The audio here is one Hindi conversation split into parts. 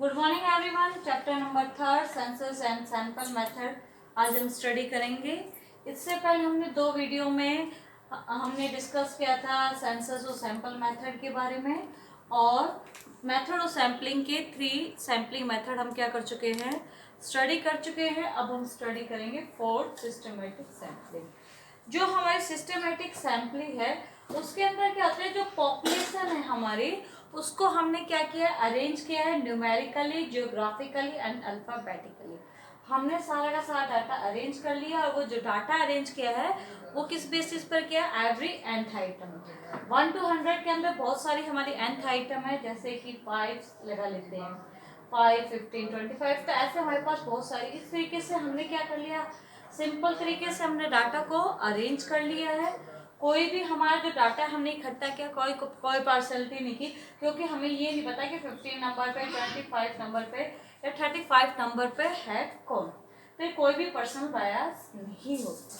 Good morning everyone. Chapter number 3 census and sample method आज हम स्टडी करेंगे। इससे पहले हमने दो वीडियो में हमने डिस्कस किया था सेंसस और सैंपल मेथड के बारे में, और मेथड ऑफ सैम्पलिंग के 3 सैम्पलिंग मेथड हम क्या कर चुके हैं, स्टडी कर चुके हैं। अब हम स्टडी करेंगे 4th सिस्टमेटिक सैम्पलिंग। जो हमारी सिस्टमेटिक सैम्पलिंग है उसके अंदर क्या होता है, जो पॉपुलेशन है हमारी उसको हमने क्या किया, अरेंज किया है न्यूमेरिकली, जियोग्राफिकली एंड अल्फाबेटिकली। हमने सारा का सारा डाटा अरेंज कर लिया, और वो जो डाटा अरेंज किया है वो किस बेसिस पर किया, एवरी nth आइटम 1 to 100 के अंदर बहुत सारी हमारी nth आइटम है, जैसे कि 5 लगा लेते हैं, 5, 15, 25, तो ऐसे हमारे पास बहुत सारी। इस तरीके से हमने क्या कर लिया, सिंपल तरीके से हमने डाटा को अरेंज कर लिया है। कोई भी हमारा जो डाटा हमने इकट्ठा किया, कोई पार्शलिटी नहीं की, क्योंकि हमें ये नहीं पता कि 15 नंबर पे, 25 नंबर पे या 35 नंबर पे है कौन, तो कोई भी पर्सनल बायस नहीं होता।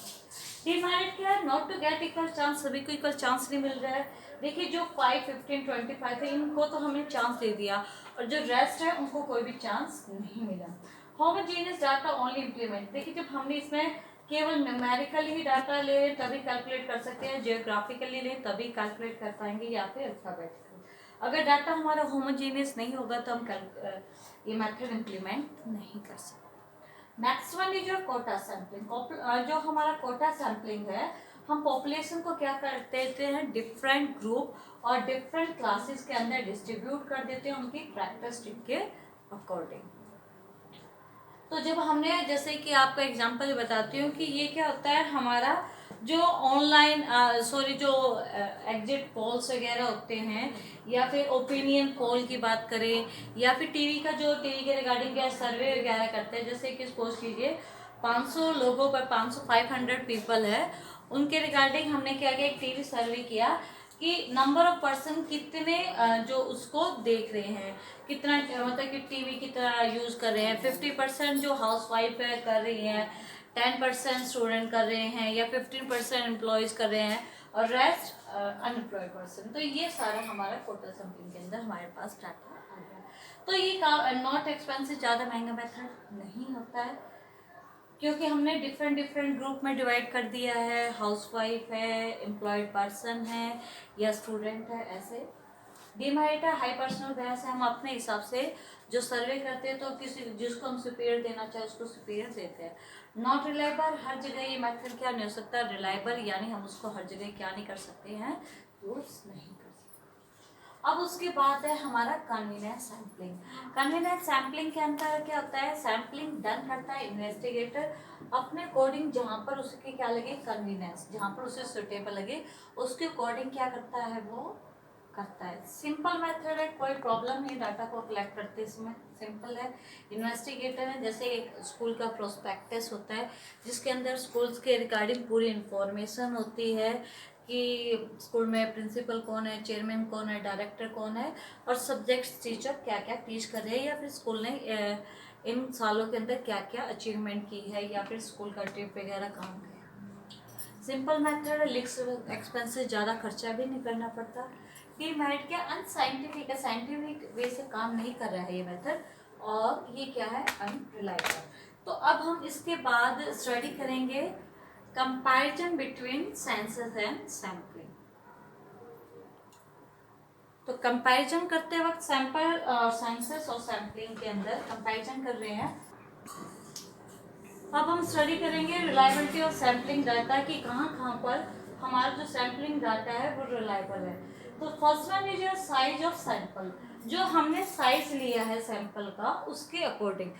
डिमेरिट क्या है, not to get equal chance, सभी को इक्वल चांस नहीं मिल रहा है। देखिए जो 5, 15, 25 है इनको तो हमने चांस दे दिया, और जो रेस्ट है उनको कोई भी चांस नहीं मिला। होमोजेनियस डाटा ओनली इम्प्लीमेंट, देखिए जब हमने इसमें केवल न्यूमेरिकली ही डाटा ले तभी कैलकुलेट कर सकते हैं, जियोग्राफिकली ले तभी कैलकुलेट कर पाएंगे, या फिर अल्फाबेटिकली। अगर डाटा हमारा होमोजेनियस नहीं होगा तो हम ये मेथड इम्प्लीमेंट नहीं कर सकते। Next one is your quota sampling. जो हमारा कोटा सैम्पलिंग है, हम पॉपुलेशन को क्या कर देते हैं, डिफरेंट ग्रुप और डिफरेंट क्लासेस के अंदर डिस्ट्रीब्यूट कर देते हैं उनकी कैरेक्टरिस्टिक के अकॉर्डिंग। तो जब हमने, जैसे कि आपको एग्जांपल बताती हूँ कि ये क्या होता है, हमारा जो ऑनलाइन जो एग्जिट पोल्स वगैरह होते हैं, या फिर ओपिनियन पोल की बात करें, या फिर टीवी के रिगार्डिंग क्या सर्वे वगैरह करते हैं, जैसे कि सपोज कीजिए 500 लोगों पर 500 पीपल है, उनके रिगार्डिंग हमने क्या किया, एक टीवी सर्वे किया कि नंबर ऑफ पर्सन कितने जो उसको देख रहे हैं, कितना मतलब कि टीवी कितना यूज़ कर रहे हैं। 50% जो हाउस वाइफ है कर रही हैं, 10% स्टूडेंट कर रहे हैं, या 15% एम्प्लॉयज़ कर रहे हैं, और रेस्ट अनएम्प्लॉयड पर्सन। तो ये सारा हमारा कोटा सैम्पलिंग के अंदर हमारे पास डाटा आ गया। तो ये नॉट एक्सपेंसिव, ज़्यादा महंगा मेथड नहीं होता है, क्योंकि हमने डिफरेंट ग्रुप में डिवाइड कर दिया है, हाउसवाइफ है, एम्प्लॉयड पर्सन है, या स्टूडेंट है, ऐसे। डिमेरिट है, हाई पर्सनल बायस है, हम अपने हिसाब से जो सर्वे करते हैं तो किसी जिसको हम सुपीरियर देना चाहे उसको सुपीरियर देते हैं। नॉट रिलायबल, हर जगह ये मेथड क्या नहीं हो सकता रिलायबल, यानी हम उसको हर जगह क्या नहीं कर सकते हैं, यूज नहीं कर सकते। अब उसके बाद है हमारा कन्वीनियंस सैम्पलिंग। कन्वीनियंस सैम्पलिंग के अंदर क्या होता है, सैम्पलिंग डन करता है इन्वेस्टिगेटर अपने अकॉर्डिंग, जहाँ पर उसके क्या लगे कन्वीनियंस, जहाँ पर उसे सुटेबल लगे उसके अकॉर्डिंग क्या करता है, वो करता है। सिंपल मेथड है, कोई प्रॉब्लम नहीं डाटा को कलेक्ट करते समय, सिंपल है। इन्वेस्टिगेटर है, जैसे एक स्कूल का प्रोस्पेक्टस होता है जिसके अंदर स्कूल्स के रिगार्डिंग पूरी इंफॉर्मेशन होती है कि स्कूल में प्रिंसिपल कौन है, चेयरमैन कौन है, डायरेक्टर कौन है, और सब्जेक्ट्स टीचर क्या क्या टीच कर रहे हैं, या फिर स्कूल ने इन सालों के अंदर क्या क्या अचीवमेंट की है, या फिर स्कूल का ट्रिप वगैरह कहाँ गया। सिंपल मेथड है, लिक्स एक्सपेंसिव, ज़्यादा खर्चा भी नहीं करना पड़ता। डिमेरिट क्या, अनसाइंटिफिक है, साइंटिफिक वे से काम नहीं कर रहा है ये मेथड, और ये क्या है, अनरिलायबल। तो अब हम इसके बाद स्टडी करेंगे comparison between census and sampling. तो कंपैरिजन करते वक्त सैंपल और सेंसस और सैम्पलिंग के अंदर कंपैरिजन कर रहे हैं। अब हम स्टडी करेंगे रिलायबिलिटी ऑफ सैम्पलिंग डाटा की कहाँ कहाँ पर हमारा जो सैम्पलिंग डाटा है वो रिलायबल है। तो first one is your size of sample. जो हमने साइज लिया है सैंपल का उसके अकॉर्डिंग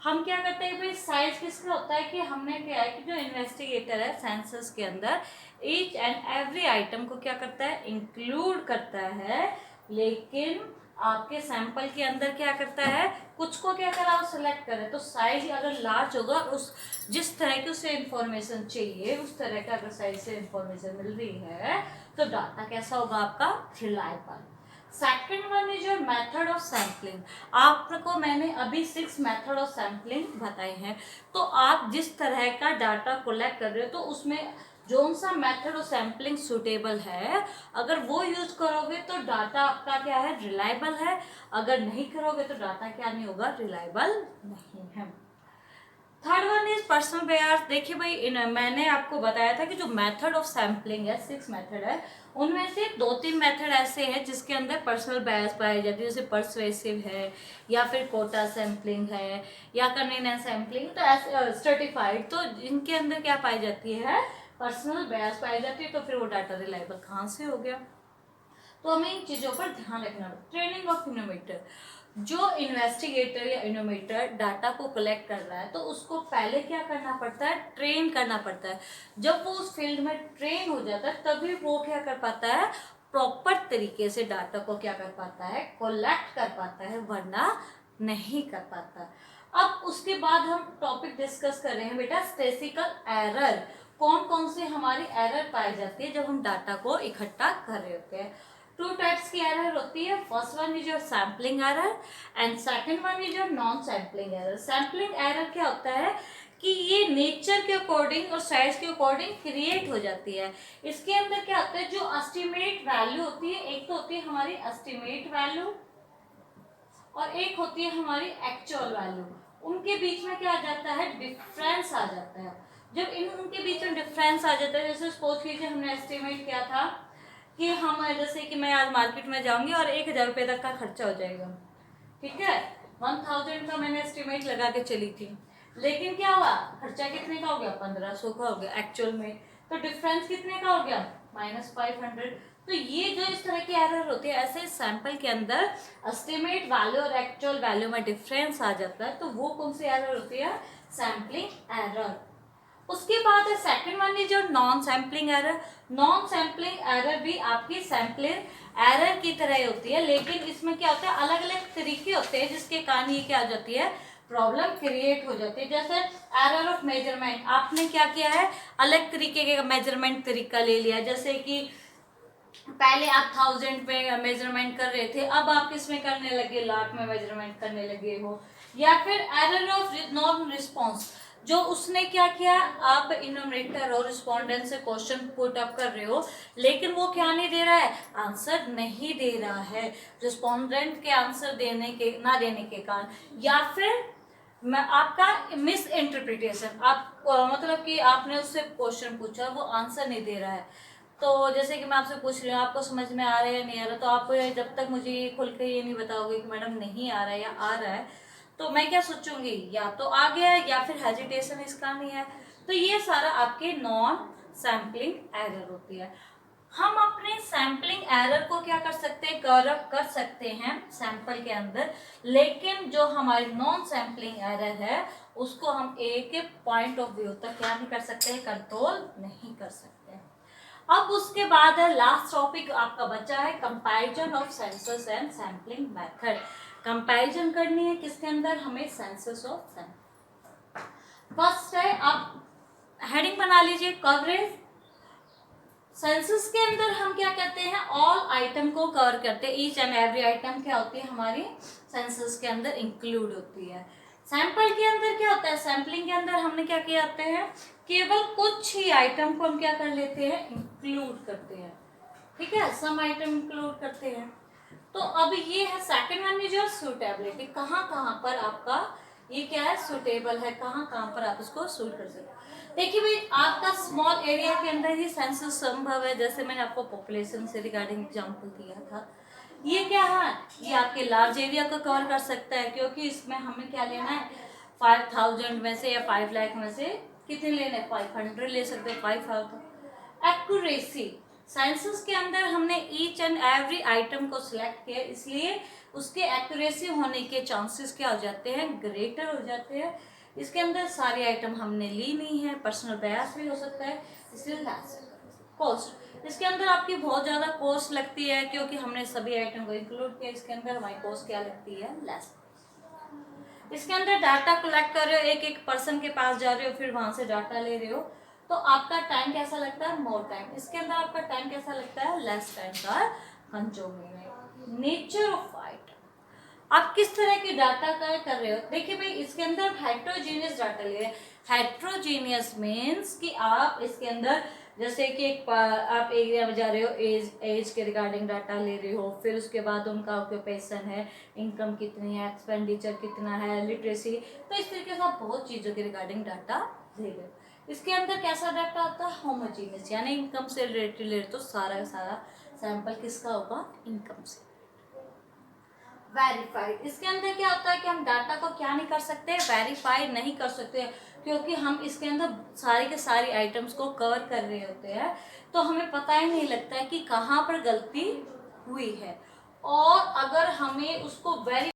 हम क्या करते हैं भाई, साइज किसका होता है कि हमने क्या है कि जो इन्वेस्टिगेटर है सेंसस के अंदर ईच एंड एवरी आइटम को क्या करता है, इंक्लूड करता है, लेकिन आपके सैंपल के अंदर क्या करता है, कुछ को क्या करा, सेलेक्ट करे। तो साइज अगर लार्ज होगा, उस जिस तरह की उसे इंफॉर्मेशन चाहिए उस तरह का अगर साइज से इंफॉर्मेशन मिल रही है तो डाटा कैसा होगा आपका, reliable. Second one is your method of sampling. आपको मैंने अभी 6 मेथड ऑफ सैम्पलिंग बताए हैं, तो आप जिस तरह का डाटा कलेक्ट कर रहे हो तो उसमें जोन सा मेथड और सैम्पलिंग सुटेबल है, अगर वो यूज करोगे तो डाटा आपका क्या है, रिलायबल है। अगर नहीं करोगे तो डाटा क्या नहीं होगा, रिलायबल नहीं है। Third one is personal bias. देखिए भाई, मैंने आपको बताया था कि जो मेथड ऑफ सैम्पलिंग है, 6 मेथड है, उनमें से 2-3 मेथड ऐसे हैं जिसके अंदर पर्सनल बायस पाई जाती है, जैसे परसुएसिव है, या फिर कोटा सैम्पलिंग है, या कन्वीनियंस सैम्पलिंग, तो ऐसे स्ट्रेटिफाइड, तो इनके अंदर क्या पाई जाती है, पर्सनल बायस पाई जाती है। तो फिर वो डाटा रिलायबल कहाँ से हो गया, तो हमें इन चीजों पर ध्यान रखना है। ट्रेनिंग ऑफ इनोवेटर, जो इन्वेस्टिगेटर या इनोवेटर डाटा को कलेक्ट कर रहा है तो उसको पहले क्या करना पड़ता है, ट्रेन करना पड़ता है। जब वो उस फील्ड में ट्रेन हो जाता है तभी वो क्या कर पाता है, प्रॉपर तरीके से डाटा को क्या कर पाता है, कलेक्ट कर पाता है, वरना नहीं कर पाता। अब उसके बाद हम टॉपिक डिस्कस कर रहे हैं बेटा, स्टैटिस्टिकल एरर। कौन कौन से हमारी एरर पाई जाती है जब हम डाटा को इकट्ठा कर रहे होते हैं। 2 टाइप्स की एरर होती है। First one is your sampling error and second one is your non sampling error. Sampling error क्या होता है कि ये नेचर के अकॉर्डिंग और साइज के अकॉर्डिंग क्रिएट हो जाती है। इसके अंदर क्या होता है, जो एस्टिमेट वैल्यू होती है, एक तो होती है हमारी एस्टिमेट वैल्यू और एक होती है हमारी एक्चुअल वैल्यू। उनके बीच में क्या आ जाता है, डिफरेंस आ जाता है। जब उनके बीच में डिफरेंस आ जाता है, जैसे सपोज कीजिए हमने एस्टिमेट किया था कि हम, जैसे कि मैं आज मार्केट में जाऊंगी और 1000 रुपये तक का खर्चा हो जाएगा, ठीक है, 1000 का मैंने एस्टिमेट लगा के चली थी, लेकिन क्या हुआ, खर्चा कितने का हो गया, 1500 का हो गया एक्चुअल में। तो डिफरेंस कितने का हो गया, -500। तो ये जो इस तरह की एरर होती है, ऐसे सैंपल के अंदर एस्टिमेट वैल्यू और एक्चुअल वैल्यू में डिफरेंस आ जाता है, तो वो कौन सी एरर होती है, सैंपलिंग एरर। उसके बाद है second one is your non sampling error. Non sampling error भी आपकी सैम्पलिंग एरर की तरह होती है, लेकिन इसमें क्या होता है, अलग अलग तरीके होते हैं जिसके कारण ये क्या हो जाती है, प्रॉब्लम क्रिएट हो जाती है। जैसे एरर ऑफ मेजरमेंट, आपने क्या किया है, अलग तरीके का मेजरमेंट तरीका ले लिया, जैसे कि पहले आप 1000 पे मेजरमेंट कर रहे थे, अब आप किस में करने लगे, लाख में मेजरमेंट करने लगे हो। या फिर एरर ऑफ नॉन रिस्पॉन्स, जो उसने क्या किया, आप इनोमिनेटर और रिस्पोंडेंट से क्वेश्चन पुट अप कर रहे हो, लेकिन वो क्या नहीं दे रहा है, आंसर नहीं दे रहा है, रिस्पोंडेंट के आंसर देने के ना देने के कारण, या फिर मैं आपका मिस इंटरप्रिटेशन, आप मतलब कि आपने उससे क्वेश्चन पूछा, वो आंसर नहीं दे रहा है। तो जैसे कि मैं आपसे पूछ रही हूँ, आपको समझ में आ रहा है या नहीं आ रहा, तो आप जब तक मुझे खुल के ये नहीं बताओगे कि मैडम नहीं आ रहा है या आ रहा है, तो मैं क्या सोचूंगी, या तो आ गया है या फिर हेजिटेशन इसका नहीं है। तो ये सारा आपके नॉन सैम्पलिंग एरर होती है। हम अपने सैम्पलिंग एरर को क्या कर सकते हैं, कवर कर सकते हैं सैंपल के अंदर, लेकिन जो हमारी नॉन सैम्पलिंग एरर है उसको हम एक पॉइंट ऑफ व्यू तक क्या नहीं कर सकते, कंट्रोल नहीं कर सकते। अब उसके बाद है लास्ट टॉपिक आपका बचा है, comparison of census and sampling method. Comparison करनी है किसके अंदर, हमें सेंसस ऑफ सैम्पल। फर्स्ट है, आप हेडिंग बना लीजिए, कवरेज। सेंसस के अंदर हम क्या करते हैं, ऑल आइटम को कवर करते हैं, ईच एंड एवरी आइटम क्या होती है हमारी सेंसस के अंदर इंक्लूड होती है। सैंपल के अंदर क्या होता है, सैंपलिंग के अंदर हमने क्या किया होते हैं, केवल कुछ ही आइटम को हम क्या कर लेते हैं, इंक्लूड करते हैं, ठीक है, सम आइटम इंक्लूड करते हैं। तो अब ये है second one is your suitability, कहाँ कहाँ पर आपका ये क्या है, सूटेबल है, कहाँ कहाँ पर आप इसको सूट कर सकते हैं। देखिए भाई, आपका स्मॉल एरिया के अंदर ही सेंसस संभव है, जैसे मैंने आपको पॉपुलेशन से रिगार्डिंग एग्जांपल दिया था। ये क्या है, ये आपके लार्ज एरिया को कवर कर सकता है, क्योंकि इसमें हमें क्या लेना है, 5000 में से या 5 लाख में से कितने लेने, 500 ले सकते हैं, 5000। एक्यूरेसी, सेंसस के अंदर हमने ईच एंड एवरी आइटम को सिलेक्ट किया, इसलिए उसके एक्यूरेसी होने के चांसेस क्या हो जाते हैं, ग्रेटर हो जाते हैं। इसके अंदर सारी आइटम हमने ली नहीं है, पर्सनल बायस भी हो सकता है, इसलिए लेस कॉस्ट। इसके अंदर आपकी बहुत ज़्यादा कॉस्ट लगती है, क्योंकि हमने सभी आइटम को इंक्लूड किया, इसके अंदर हमारी कॉस्ट क्या लगती है, लेस। इसके अंदर डाटा कलेक्ट कर रहे हो, एक एक पर्सन के पास जा रहे हो, फिर वहां से डाटा ले रहे हो, तो आपका टाइम कैसा लगता है, मोर टाइम। इसके अंदर आपका टाइम कैसा लगता है, लेस टाइम का कंज्यूमिंग। नेचर ऑफ आइटम, आप किस तरह की डाटा का कर रहे हो। देखिए भाई, इसके अंदर हेट्रोजीनियस डाटा ले रहे हैं। हेट्रोजीनियस मीन्स कि आप इसके अंदर जैसे कि आप एरिया में जा रहे हो, एज के रिगार्डिंग डाटा ले रहे हो, फिर उसके बाद उनका ऑक्यूपेशन है, इनकम कितनी है, एक्सपेंडिचर कितना है, लिटरेसी, तो इस तरीके से आप बहुत चीज़ों के रिगार्डिंग डाटा ले रहे हो। इसके अंदर कैसा डाटा आता है, होमोजीनियस, यानी इनकम से रिलेटेड, तो सारा का सारा सैंपल किसका होगा, इनकम से। वेरीफाई, इसके अंदर क्या होता है कि हम डाटा को क्या नहीं कर सकते, वेरीफाई नहीं कर सकते, क्योंकि हम इसके अंदर सारी के सारी आइटम्स को कवर कर रहे होते हैं, तो हमें पता ही नहीं लगता है कि कहाँ पर गलती हुई है। और अगर हमें उसको वेरी